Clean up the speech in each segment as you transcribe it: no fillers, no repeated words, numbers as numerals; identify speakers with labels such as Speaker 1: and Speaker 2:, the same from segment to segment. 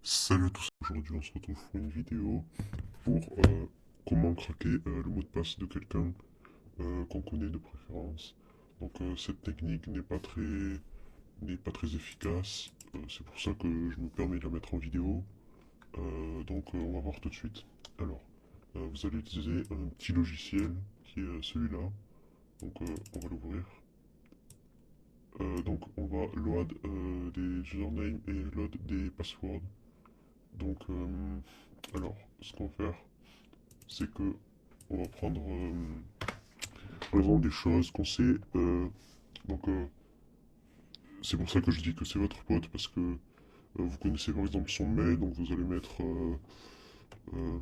Speaker 1: Salut à tous, aujourd'hui on se retrouve pour une vidéo pour comment craquer le mot de passe de quelqu'un qu'on connaît de préférence. Donc cette technique n'est pas très efficace, c'est pour ça que je me permets de la mettre en vidéo. Donc on va voir tout de suite. Alors, vous allez utiliser un petit logiciel qui est celui-là. Donc on va l'ouvrir. Donc on va load des usernames et load des passwords. Donc alors, ce qu'on va faire, c'est que on va prendre par exemple des choses qu'on sait. Donc c'est pour ça que je dis que c'est votre pote parce que vous connaissez par exemple son mail, donc vous allez mettre euh,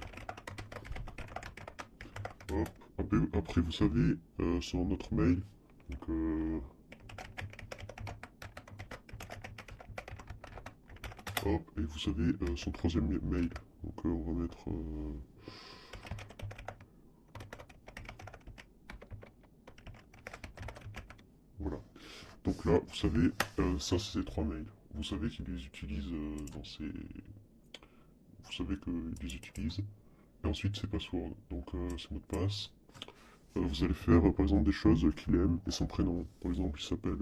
Speaker 1: hop, après vous savez son autre mail. Donc hop, et vous savez son troisième mail. Donc on va mettre voilà. Donc là, vous savez, ça c'est ses trois mails. Vous savez qu'il les utilise dans ses. Vous savez qu'il les utilise. Et ensuite ses passwords, donc ses mots de passe. Vous allez faire par exemple des choses qu'il aime et son prénom. Par exemple, il s'appelle.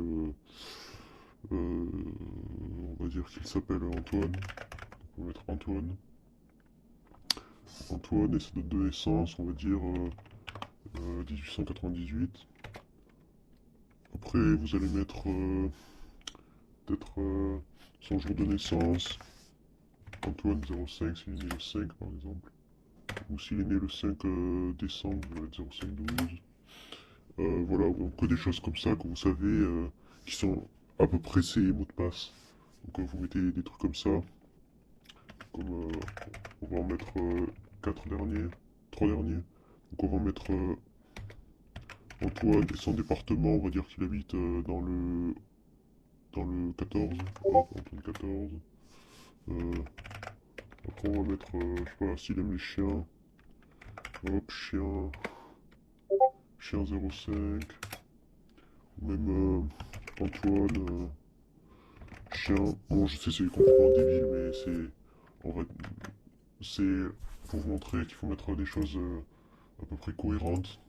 Speaker 1: On va dire qu'il s'appelle Antoine. On va mettre Antoine. Antoine et sa date de naissance, on va dire 1898. Après, vous allez mettre peut-être son jour de naissance. Antoine 05, s'il est né le 5 par exemple. Ou s'il est né le 5 décembre, vous allez mettre 0512. Voilà, donc que des choses comme ça que vous savez qui sont à peu près ces mots de passe. Donc vous mettez des trucs comme ça, comme on va en mettre 4 derniers, 3 derniers. Donc on va mettre Antoine et son département, on va dire qu'il habite dans le 14. Hop, Antoine 14. Euh, Après on va mettre, je sais pas, s'il aime les chiens. Hop, chien 05. Ou même Antoine. Chien, bon je sais c'est complètement débile mais en vrai c'est pour vous montrer qu'il faut mettre des choses à peu près cohérentes.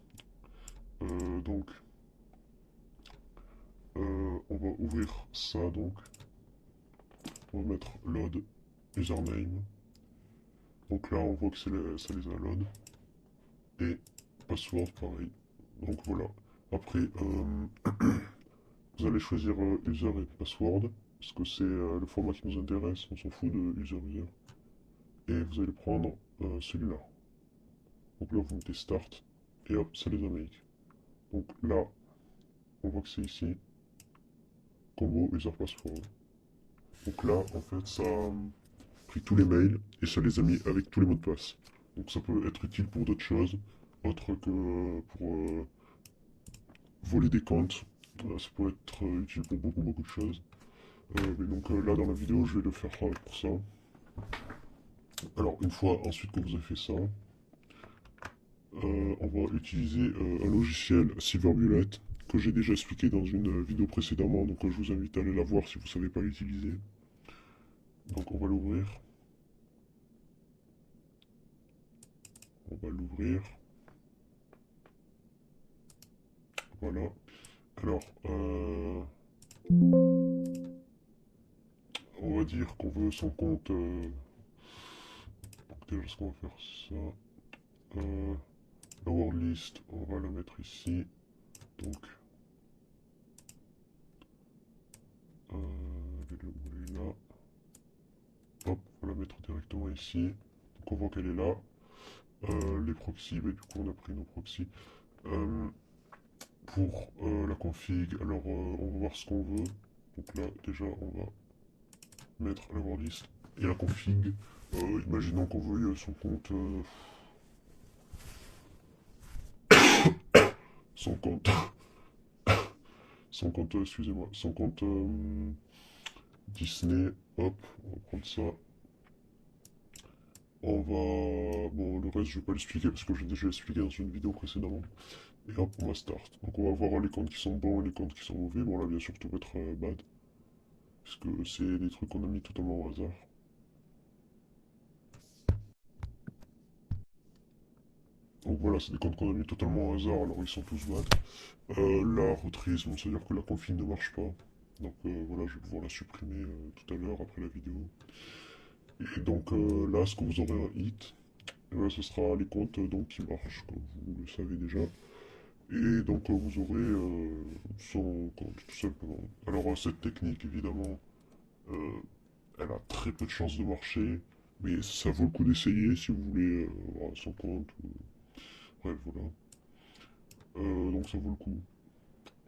Speaker 1: Donc on va ouvrir ça donc. On va mettre load username. Donc là on voit que ça les a load. Et password pareil. Donc voilà. Après vous allez choisir user et password. Parce que c'est le format qui nous intéresse. On s'en fout de user. Et vous allez prendre celui-là. Donc là, vous mettez Start, et hop, ça les Amériques. Donc là, on voit que c'est ici, combo user password. Donc là, en fait, ça a pris tous les mails et ça les a mis avec tous les mots de passe. Donc ça peut être utile pour d'autres choses, autres que pour voler des comptes. Ça peut être utile pour beaucoup de choses. Mais donc là, dans la vidéo, je vais le faire pour ça. Alors, une fois ensuite que vous avez fait ça, on va utiliser un logiciel Silverbullet que j'ai déjà expliqué dans une vidéo précédemment, donc je vous invite à aller la voir si vous ne savez pas l'utiliser. Donc on va l'ouvrir. On va l'ouvrir. Voilà. Alors, on va dire qu'on veut son compte. Donc déjà, ce qu'on va faire, c'est ça. La word list, on va la mettre ici. Donc, elle est là. Hop, on va la mettre directement ici. Donc on voit qu'elle est là. Les proxys, bah, du coup on a pris nos proxys. Pour la config, alors on va voir ce qu'on veut. Donc là déjà on va mettre la wordlist et la config. Imaginons qu'on veuille son compte, son compte, excusez-moi, son compte Disney. Hop, on va prendre ça. On va, bon le reste je vais pas l'expliquer parce que j'ai déjà expliqué dans une vidéo précédemment. Et hop, on va start. Donc on va voir les comptes qui sont bons et les comptes qui sont mauvais. Bon là bien sûr tout va être bad. Puisque c'est des trucs qu'on a mis totalement au hasard. Donc voilà, c'est des comptes qu'on a mis totalement au hasard, alors ils sont tous bad. La rotrice, bon, c'est-à-dire que la config ne marche pas. Donc voilà, je vais pouvoir la supprimer tout à l'heure après la vidéo. Et donc là, ce que vous aurez un hit, ce sera les comptes donc, qui marchent, comme vous le savez déjà. Et donc vous aurez son compte, tout simplement. Alors cette technique, évidemment, euh, elle a très peu de chances de marcher, mais ça vaut le coup d'essayer si vous voulez avoir son compte. Bref, voilà. Donc ça vaut le coup.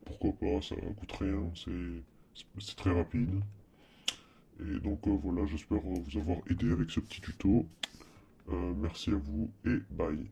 Speaker 1: Pourquoi pas, ça coûte rien, c'est très rapide. Et donc voilà, j'espère vous avoir aidé avec ce petit tuto. Merci à vous et bye.